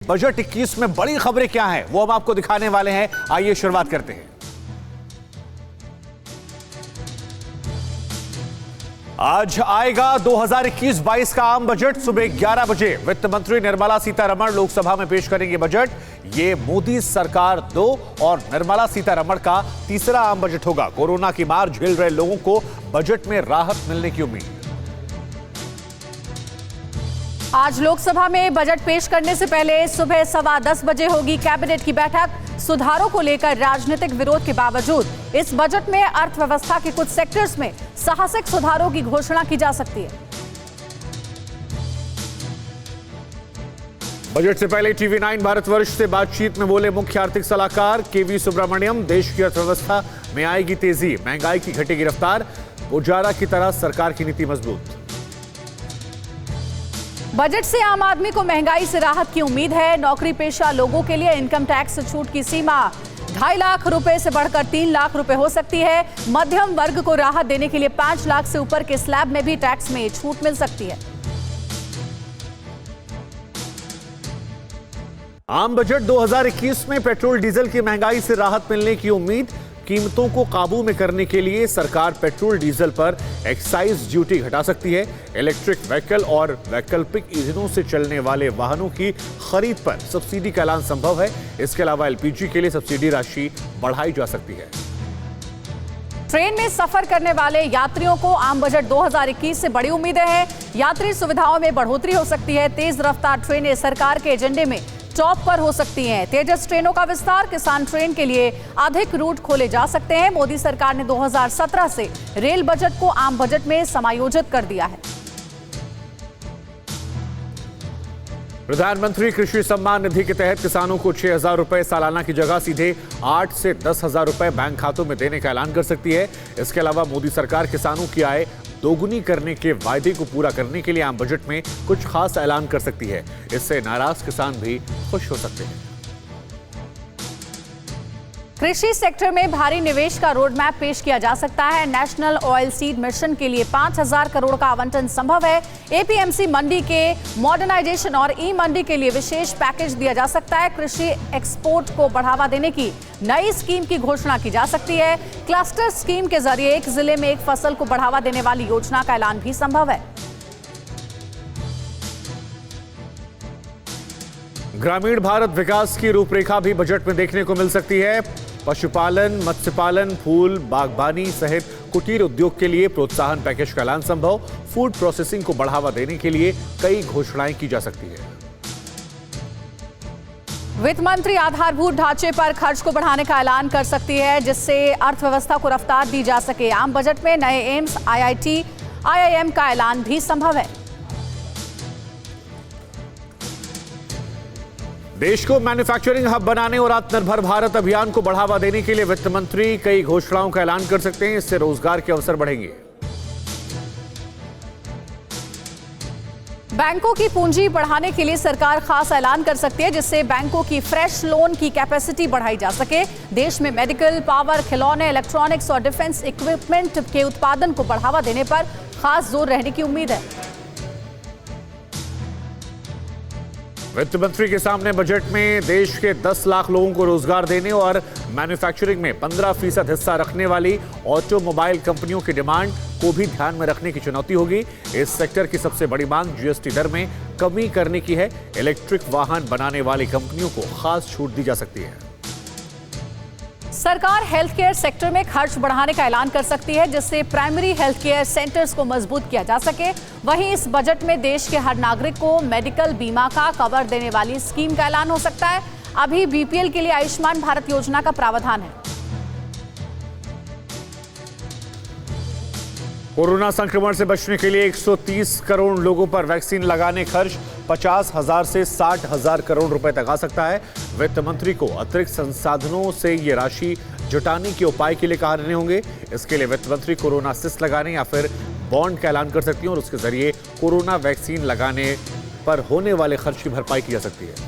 Budget 21 में बड़ी खबरें क्या हैं वो हम आपको दिखाने वाले हैं। आइए शुरुआत करते हैं। आज आएगा 2021-22 का आम बजट। सुबह 11 बजे वित्त मंत्री निर्मला सीतारमण लोकसभा में पेश करेंगे बजट। ये मोदी सरकार 2 और निर्मला सीतारमण का तीसरा आम बजट होगा। कोरोना की मार झेल रहे लोगों को बजट में राहत मिलने की उम्मीद। आज लोकसभा में बजट पेश करने से पहले सुबह 10:15 बजे होगी कैबिनेट की बैठक। सुधारों को लेकर राजनीतिक विरोध के बावजूद इस बजट में अर्थव्यवस्था के कुछ सेक्टर्स में साहसिक सुधारों की घोषणा की जा सकती है। बजट से पहले TV9 भारतवर्ष से बातचीत में बोले मुख्य आर्थिक सलाहकार KV सुब्रमण्यम, देश की अर्थव्यवस्था में आएगी तेजी, महंगाई की घटेगी रफ्तार, पुजारा की तरह सरकार की नीति मजबूत। बजट से आम आदमी को महंगाई से राहत की उम्मीद है। नौकरी पेशा लोगों के लिए इनकम टैक्स छूट की सीमा 2.5 लाख रुपए से बढ़कर 3 लाख रुपए हो सकती है। मध्यम वर्ग को राहत देने के लिए 5 लाख से ऊपर के स्लैब में भी टैक्स में छूट मिल सकती है। आम बजट 2021 में पेट्रोल डीजल की महंगाई से राहत मिलने की उम्मीद। कीमतों को काबू में करने के लिए सरकार पेट्रोल डीजल पर एक्साइज ड्यूटी घटा सकती है। इलेक्ट्रिक व्हीकल और वैकल्पिक ईंधनों से चलने वाले वाहनों की खरीद पर सब्सिडी का ऐलान संभव है। इसके अलावा LPG के लिए सब्सिडी राशि बढ़ाई जा सकती है। ट्रेन में सफर करने वाले यात्रियों को आम बजट 2021 से बड़ी उम्मीदें हैं। यात्री सुविधाओं में बढ़ोतरी हो सकती है। तेज रफ्तार ट्रेनें सरकार के एजेंडे में टॉप पर हो सकती हैं। तेजस ट्रेनों का विस्तार, किसान ट्रेन के लिए अधिक रूट खोले जा सकते हैं। मोदी सरकार ने 2017 से रेल बजट को आम बजट में समायोजित कर दिया है। प्रधानमंत्री कृषि सम्मान निधि के तहत किसानों को 6,000 रुपए सालाना की जगह सीधे 8 से 10,000 रुपए बैंक खातों में देने का ऐलान कर सकती है। इसके अलावा मोदी सरकार किसानों की आय दोगुनी करने के वायदे को पूरा करने के लिए आम बजट में कुछ खास ऐलान कर सकती है। इससे नाराज किसान भी खुश हो सकते हैं। कृषि सेक्टर में भारी निवेश का रोड मैप पेश किया जा सकता है। नेशनल ऑयल सीड मिशन के लिए 5,000 करोड़ का आवंटन संभव है। APMC मंडी के मॉडर्नाइजेशन और ई-मंडी के लिए विशेष पैकेज दिया जा सकता है। कृषि एक्सपोर्ट को बढ़ावा देने की नई स्कीम की घोषणा की जा सकती है। क्लस्टर स्कीम के जरिए एक जिले में एक फसल को बढ़ावा देने वाली योजना का ऐलान भी संभव है। ग्रामीण भारत विकास की रूपरेखा भी बजट में देखने को मिल सकती है। पशुपालन, मत्स्य फूल, बागबानी सहित कुटीर उद्योग के लिए प्रोत्साहन पैकेज का ऐलान संभव। फूड प्रोसेसिंग को बढ़ावा देने के लिए कई घोषणाएं की जा सकती है। वित्त मंत्री आधारभूत ढांचे पर खर्च को बढ़ाने का ऐलान कर सकती है, जिससे अर्थव्यवस्था को रफ्तार दी जा सके। आम बजट में नए एम्स, IIT, IIM का ऐलान भी संभव है। देश को मैन्युफैक्चरिंग हब बनाने और आत्मनिर्भर भारत अभियान को बढ़ावा देने के लिए वित्त मंत्री कई घोषणाओं का ऐलान कर सकते हैं। इससे रोजगार के अवसर बढ़ेंगे। बैंकों की पूंजी बढ़ाने के लिए सरकार खास ऐलान कर सकती है, जिससे बैंकों की फ्रेश लोन की कैपेसिटी बढ़ाई जा सके। देश में मेडिकल, पावर, खिलौने, इलेक्ट्रॉनिक्स और डिफेंस इक्विपमेंट के उत्पादन को बढ़ावा देने पर खास जोर रहने की उम्मीद है। वित्त मंत्री के सामने बजट में देश के 10 लाख लोगों को रोजगार देने और मैन्युफैक्चरिंग में 15% हिस्सा रखने वाली ऑटोमोबाइल कंपनियों की डिमांड को भी ध्यान में रखने की चुनौती होगी। इस सेक्टर की सबसे बड़ी मांग GST दर में कमी करने की है। इलेक्ट्रिक वाहन बनाने वाली कंपनियों को खास छूट दी जा सकती है। सरकार हेल्थ केयर सेक्टर में खर्च बढ़ाने का ऐलान कर सकती है, जिससे प्राइमरी हेल्थ केयर सेंटर्स को मजबूत किया जा सके। वहीं इस बजट में देश के हर नागरिक को मेडिकल बीमा का कवर देने वाली स्कीम का ऐलान हो सकता है। अभी BPL के लिए आयुष्मान भारत योजना का प्रावधान है। कोरोना संक्रमण से बचने के लिए 130 करोड़ लोगों पर वैक्सीन लगाने खर्च 50,000 से 60,000 करोड़ रुपए तक आ सकता है। वित्त मंत्री को अतिरिक्त संसाधनों से ये राशि जुटाने के उपाय के लिए कहा रहने होंगे। इसके लिए वित्त मंत्री कोरोना असिस्ट लगाने या फिर बॉन्ड का ऐलान कर सकती हैं और उसके जरिए कोरोना वैक्सीन लगाने पर होने वाले खर्च की भरपाई की जा सकती है।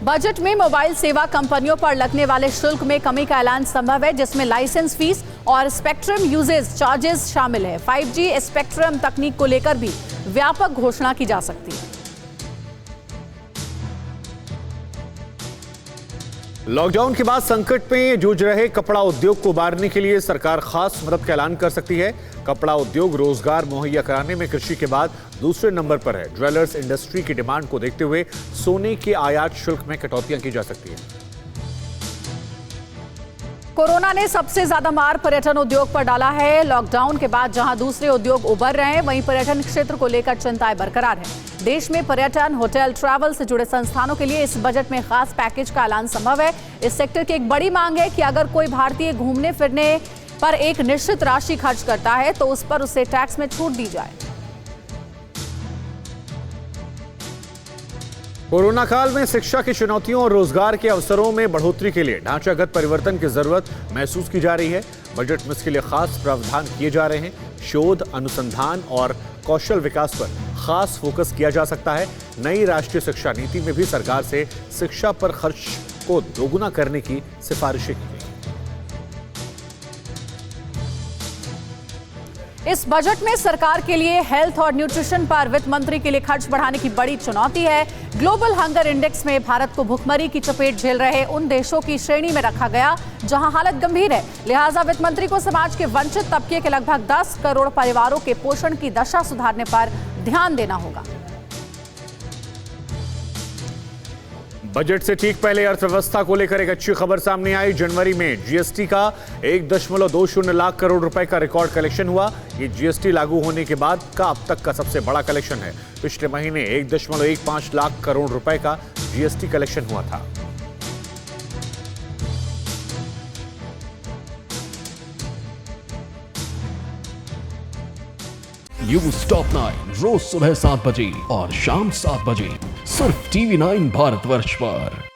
बजट में मोबाइल सेवा कंपनियों पर लगने वाले शुल्क में कमी का ऐलान संभव है, जिसमें लाइसेंस फीस और स्पेक्ट्रम यूजेज चार्जेस शामिल है। 5G स्पेक्ट्रम तकनीक को लेकर भी व्यापक घोषणा की जा सकती है। लॉकडाउन के बाद संकट में जूझ रहे कपड़ा उद्योग को उबारने के लिए सरकार खास मदद का ऐलान कर सकती है। कपड़ा उद्योग रोजगार मुहैया कराने में कृषि के बाद दूसरे नंबर पर है। ज्वेलर्स इंडस्ट्री की डिमांड को देखते हुए सोने के आयात शुल्क में कटौतियां की जा सकती है। कोरोना ने सबसे ज्यादा मार पर्यटन उद्योग पर डाला है। लॉकडाउन के बाद जहां दूसरे उद्योग उभर रहे हैं, वहीं पर्यटन क्षेत्र को लेकर चिंताएं बरकरार है। देश में पर्यटन, होटल, ट्रैवल से जुड़े संस्थानों के लिए इस बजट में खास पैकेज का ऐलान संभव है। इस सेक्टर की एक बड़ी मांग है कि अगर कोई भारतीय घूमने फिरने पर एक निश्चित राशि खर्च करता है तो उस पर उसे टैक्स में छूट दी जाए। कोरोना काल में शिक्षा की चुनौतियों और रोजगार के अवसरों में बढ़ोतरी के लिए ढांचागत परिवर्तन की जरूरत महसूस की जा रही है। बजट में इसके लिए खास प्रावधान किए जा रहे हैं। शोध, अनुसंधान और कौशल विकास पर खास फोकस किया जा सकता है। नई राष्ट्रीय शिक्षा नीति में भी सरकार से शिक्षा पर खर्च को दोगुना करने की सिफारिशें की गई। इस बजट में सरकार के लिए हेल्थ और न्यूट्रिशन पर वित्त मंत्री के लिए खर्च बढ़ाने की बड़ी चुनौती है। ग्लोबल हंगर इंडेक्स में भारत को भुखमरी की चपेट झेल रहे उन देशों की श्रेणी में रखा गया जहां हालत गंभीर है। लिहाजा वित्त मंत्री को समाज के वंचित तबके के लगभग 10 करोड़ परिवारों के पोषण की दशा सुधारने पर ध्यान देना होगा। बजट से ठीक पहले अर्थव्यवस्था को लेकर एक अच्छी खबर सामने आई। जनवरी में जीएसटी का 1.20 लाख करोड़ रुपए का रिकॉर्ड कलेक्शन हुआ। ये जीएसटी लागू होने के बाद का अब तक का सबसे बड़ा कलेक्शन है। पिछले महीने 1.15 लाख करोड़ रुपए का जीएसटी कलेक्शन हुआ था। न्यूज़ टॉप 9 रोज सुबह 7 बजे और शाम 7 बजे सिर्फ TV9 भारतवर्ष पर।